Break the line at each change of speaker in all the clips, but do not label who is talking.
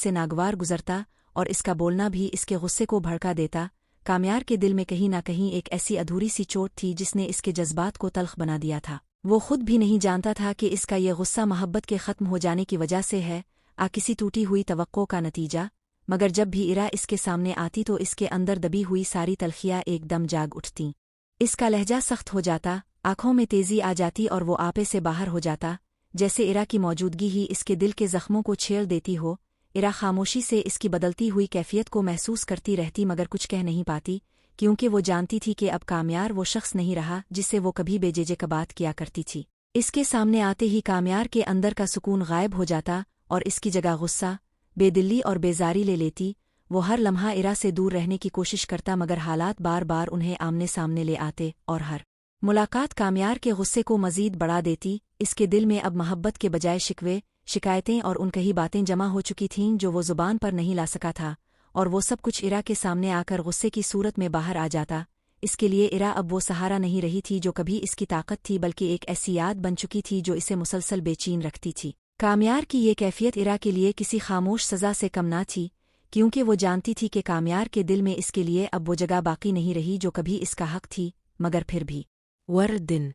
से नागवार गुजरता और इसका बोलना भी इसके गुस्से को भड़का देता। कामयार के दिल में कहीं ना कहीं एक ऐसी अधूरी सी चोट थी जिसने इसके जज्बात को तल्ख बना दिया था। वो खुद भी नहीं जानता था कि इसका ये गुस्सा मोहब्बत के ख़त्म हो जाने की वजह से है, किसी टूटी हुई तवक्को का नतीजा। मगर जब भी इरा इसके सामने आती तो इसके अंदर दबी हुई सारी तलखियाँ एकदम जाग उठतीं। इसका लहजा सख्त हो जाता, आंखों में तेजी आ जाती और वो आपे से बाहर हो जाता, जैसे इरा की मौजूदगी ही इसके दिल के जख्मों को छेड़ देती हो। इरा खामोशी से इसकी बदलती हुई कैफियत को महसूस करती रहती मगर कुछ कह नहीं पाती, क्योंकि वो जानती थी कि अब कामयार वो शख्स नहीं रहा जिससे वो कभी बेजेजे बात किया करती थी। इसके सामने आते ही कामयार के अंदर का सुकून गायब हो जाता और इसकी जगह गुस्सा, बेदिली और बेजारी ले लेती। वो हर लम्हा इरा से दूर रहने की कोशिश करता मगर हालात बार बार उन्हें आमने सामने ले आते और हर मुलाकात कामयार के गुस्से को मजीद बढ़ा देती। इसके दिल में अब मोहब्बत के बजाय शिकवे, शिकायतें और उनकही बातें जमा हो चुकी थीं जो वो जुबान पर नहीं ला सका था, और वो सब कुछ इरा के सामने आकर गुस्से की सूरत में बाहर आ जाता। इसके लिए इरा अब वो सहारा नहीं रही थी जो कभी इसकी ताकत थी, बल्कि एक ऐसी याद बन चुकी थी जो इसे मुसलसल बेचैन रखती थी। कामयार की ये कैफियत इरा के लिए किसी खामोश सज़ा से कम ना थी, क्योंकि वो जानती थी कि कामयार के दिल में इसके लिए अब वो जगह बाकी नहीं रही जो कभी इसका हक थी। मगर फिर भी दिन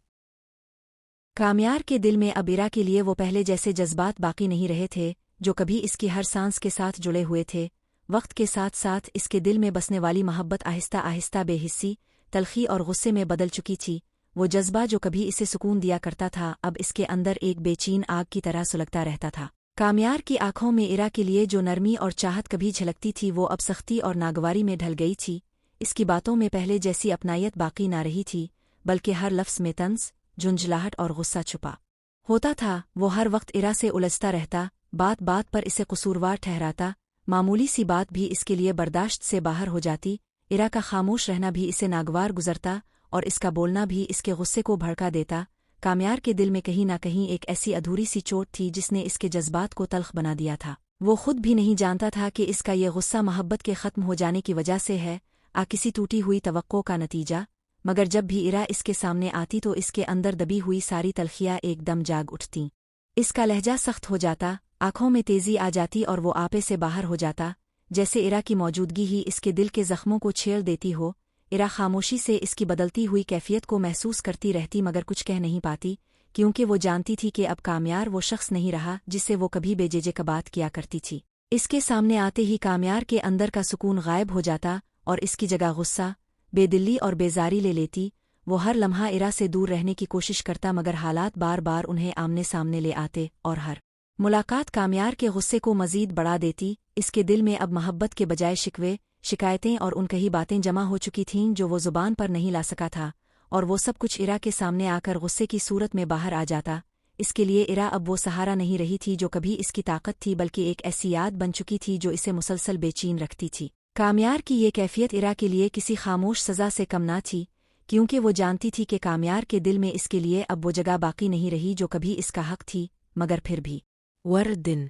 कामयार के दिल में अब इरा के लिए वो पहले जैसे जज्बात बाकी नहीं रहे थे जो कभी इसकी हर सांस के साथ जुड़े हुए थे। वक्त के साथ साथ इसके दिल में बसने वाली मोहब्बत आहिस्ता आहिस्ता बेहिस्सी, तलखी और गुस्से में बदल चुकी थी। वो जज्बा जो कभी इसे सुकून दिया करता था अब इसके अंदर एक बेचैन आग की तरह सुलगता रहता था। कामयार की आंखों में इरा के लिए जो नरमी और चाहत कभी झलकती थी वो अब सख्ती और नागवारी में ढल गई थी। इसकी बातों में पहले जैसी अपनायत बाकी ना रही थी, बल्कि हर लफ्ज़ में तंज, झुंझलाहट और गुस्सा छुपा होता था। वो हर वक्त इरा से उलझता रहता, बात बात पर इसे कसूरवार ठहराता, मामूली सी बात भी इसके लिए बर्दाश्त से बाहर हो जाती। इरा का खामोश रहना भी इसे नागवार गुजरता और इसका बोलना भी इसके गुस्से को भड़का देता। कामयार के दिल में कहीं ना कहीं एक ऐसी अधूरी सी चोट थी जिसने इसके जज्बात को तल्ख बना दिया था। वो खुद भी नहीं जानता था कि इसका ये गुस्सा मोहब्बत के ख़त्म हो जाने की वजह से है, किसी टूटी हुई तवक्को का नतीजा। मगर जब भी इरा इसके सामने आती तो इसके अंदर दबी हुई सारी तलखियाँ एकदम जाग उठतीं। इसका लहजा सख्त हो जाता, आंखों में तेजी आ जाती और वो आपे से बाहर हो जाता, जैसे इरा की मौजूदगी ही इसके दिल के जख्मों को छेड़ देती हो। इरा खामोशी से इसकी बदलती हुई कैफियत को महसूस करती रहती मगर कुछ कह नहीं पाती, क्योंकि वो जानती थी कि अब कामयार वो शख्स नहीं रहा जिससे वो कभी बेजेजे बात किया करती थी। इसके सामने आते ही कामयार के अंदर का सुकून गायब हो जाता और इसकी जगह गुस्सा, बेदिली और बेजारी ले लेती। वो हर लम्हा इरा से दूर रहने की कोशिश करता मगर हालात बार बार उन्हें आमने सामने ले आते और हर मुलाकात कामयार के गुस्से को मजीद बढ़ा देती। इसके दिल में अब मोहब्बत के बजाय शिकवे, शिकायतें और उनकही बातें जमा हो चुकी थीं जो वो जुबान पर नहीं ला सका था, और वो सब कुछ इरा के सामने आकर गुस्से की सूरत में बाहर आ जाता। इसके लिए इरा अब वो सहारा नहीं रही थी जो कभी इसकी ताकत थी, बल्कि एक ऐसी याद बन चुकी थी जो इसे मुसलसल बेचैन रखती थी। कामयार की ये कैफियत इरा के लिए किसी खामोश सज़ा से कम ना थी, क्योंकि वो जानती थी कि कामयार के दिल में इसके लिए अब वो जगह बाकी नहीं रही जो कभी इसका हक थी। मगर फिर भी दिन